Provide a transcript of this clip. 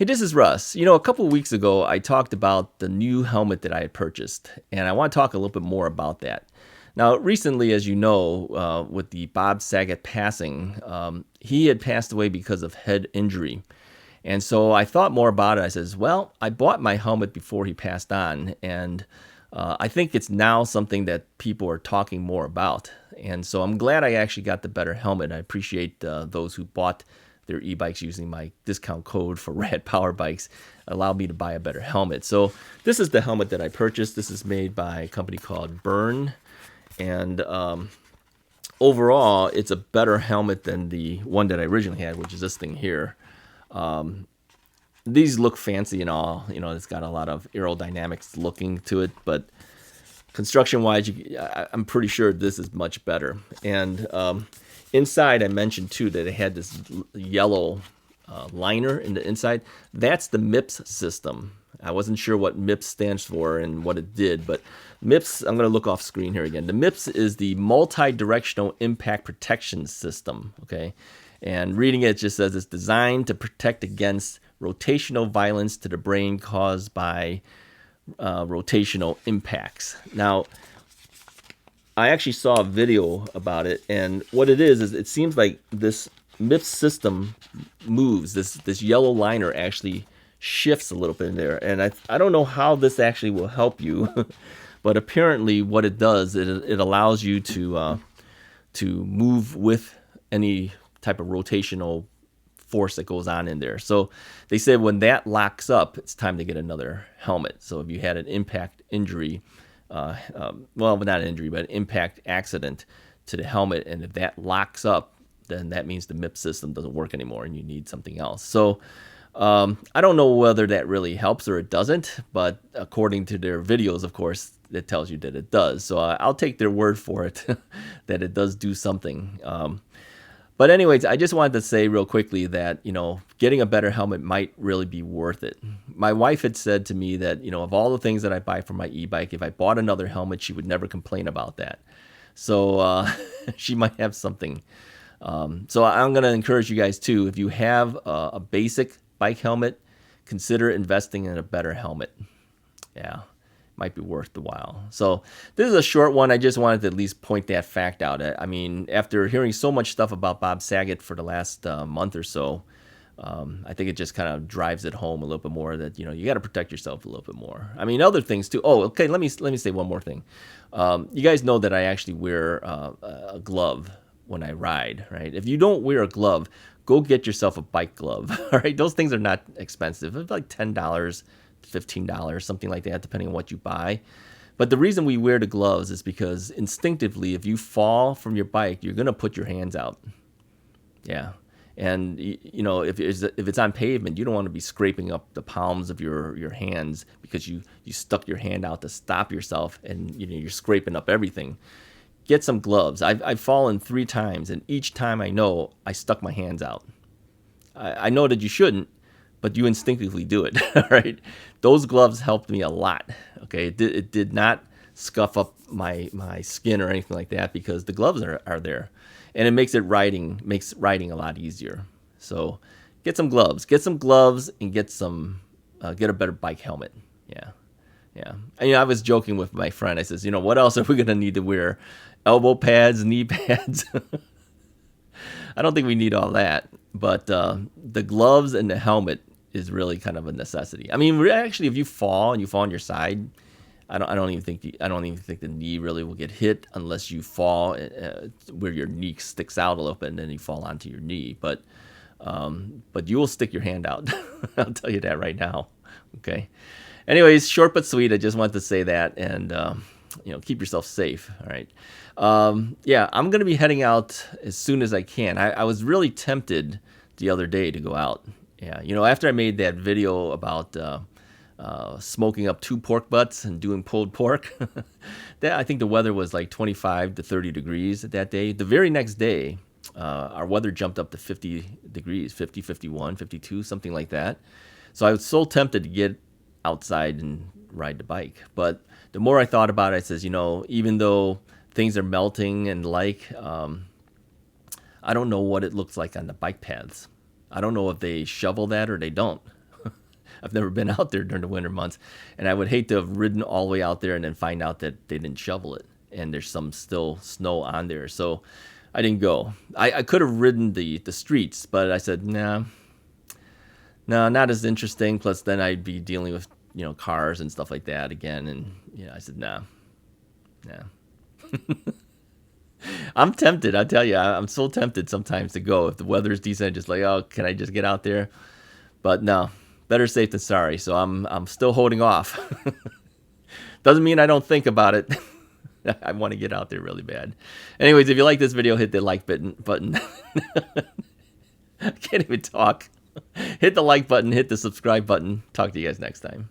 Hey, this is Russ. A couple of weeks ago, I talked about the new helmet that I had purchased, and I want to talk a little bit more about that. Now, recently, as you know, with the Bob Saget passing, he had passed away because of head injury. And so I thought more about it. I says, well, I bought my helmet before he passed on, and I think it's now something that people are talking more about. And so I'm glad I actually got the better helmet. I appreciate those who bought their e-bikes using my discount code for Rad Power Bikes allowed me to buy a better helmet. So this is the helmet that I purchased. This is made by a company called Bern, and overall, it's a better helmet than the one that I originally had, which is this thing here. These look fancy and all. It's got a lot of aerodynamics looking to it, but construction-wise, I'm pretty sure this is much better. And inside, I mentioned too that it had this yellow liner in the inside. That's the MIPS system. I wasn't sure what MIPS stands for and what it did, but MIPS, I'm going to look off screen here again. The MIPS is the Multi-Directional Impact Protection System, okay? And reading it just says it's designed to protect against rotational violence to the brain caused by rotational impacts. Now, I actually saw a video about it, and what it is it seems like this MIPS system moves. This yellow liner actually shifts a little bit in there, and I don't know how this actually will help you, but apparently what it does, it allows you to move with any type of rotational force that goes on in there. So they said when that locks up, it's time to get another helmet. So if you had an impact injury, well, not an injury, but an impact accident to the helmet, and if that locks up, then that means the MIPS system doesn't work anymore and you need something else. So I don't know whether that really helps or it doesn't, but according to their videos, of course, it tells you that it does. So I'll take their word for it that it does do something. But anyways, I just wanted to say real quickly that, getting a better helmet might really be worth it. My wife had said to me that, of all the things that I buy for my e-bike, if I bought another helmet, she would never complain about that. So she might have something. So I'm going to encourage you guys too, if you have a basic bike helmet, consider investing in a better helmet. Yeah. Might be worth the while. So this is a short one. I just wanted to at least point that fact out. I mean, after hearing so much stuff about Bob Saget for the last month or so, I think it just kind of drives it home a little bit more that, you got to protect yourself a little bit more. I mean, other things too. Oh, okay. Let me say one more thing. You guys know that I actually wear a glove when I ride, right? If you don't wear a glove, go get yourself a bike glove. All right. Those things are not expensive. It's like $10. $15, something like that, depending on what you buy. But the reason we wear the gloves is because instinctively, if you fall from your bike, you're going to put your hands out. Yeah. And, if it's on pavement, you don't want to be scraping up the palms of your hands because you stuck your hand out to stop yourself and, you're scraping up everything. Get some gloves. I've fallen 3 times, and each time I stuck my hands out. I know that you shouldn't, but you instinctively do it, right? Those gloves helped me a lot, okay? It did not scuff up my skin or anything like that because the gloves are there. And it makes riding a lot easier. So get some gloves. And get a better bike helmet. Yeah. Yeah. And, I was joking with my friend. I says, what else are we going to need to wear? Elbow pads, knee pads. I don't think we need all that. But the gloves and the helmet is really kind of a necessity. I mean, actually, if you fall on your side, I don't even think the knee really will get hit unless you fall where your knee sticks out a little bit and then you fall onto your knee. But you will stick your hand out. I'll tell you that right now. Okay. Anyways, short but sweet. I just wanted to say that, and keep yourself safe. All right. Yeah, I'm gonna be heading out as soon as I can. I was really tempted the other day to go out. Yeah, after I made that video about smoking up 2 pork butts and doing pulled pork, that I think the weather was like 25 to 30 degrees that day. The very next day, our weather jumped up to 50 degrees, 50, 51, 52, something like that. So I was so tempted to get outside and ride the bike. But the more I thought about it, I says, even though things are melting and I don't know what it looks like on the bike paths. I don't know if they shovel that or they don't. I've never been out there during the winter months, and I would hate to have ridden all the way out there and then find out that they didn't shovel it and there's some still snow on there. So I didn't go. I could have ridden the streets, but I said, nah, no, not as interesting. Plus, then I'd be dealing with cars and stuff like that again. And I said, nah. I'm tempted. I tell you, I'm so tempted sometimes to go if the weather's decent. Just like, oh, can I just get out there? But no, better safe than sorry. So I'm still holding off. Doesn't mean I don't think about it. I want to get out there really bad. Anyways, if you like this video, hit the like button. I can't even talk. Hit the like button, hit the subscribe button. Talk to you guys next time.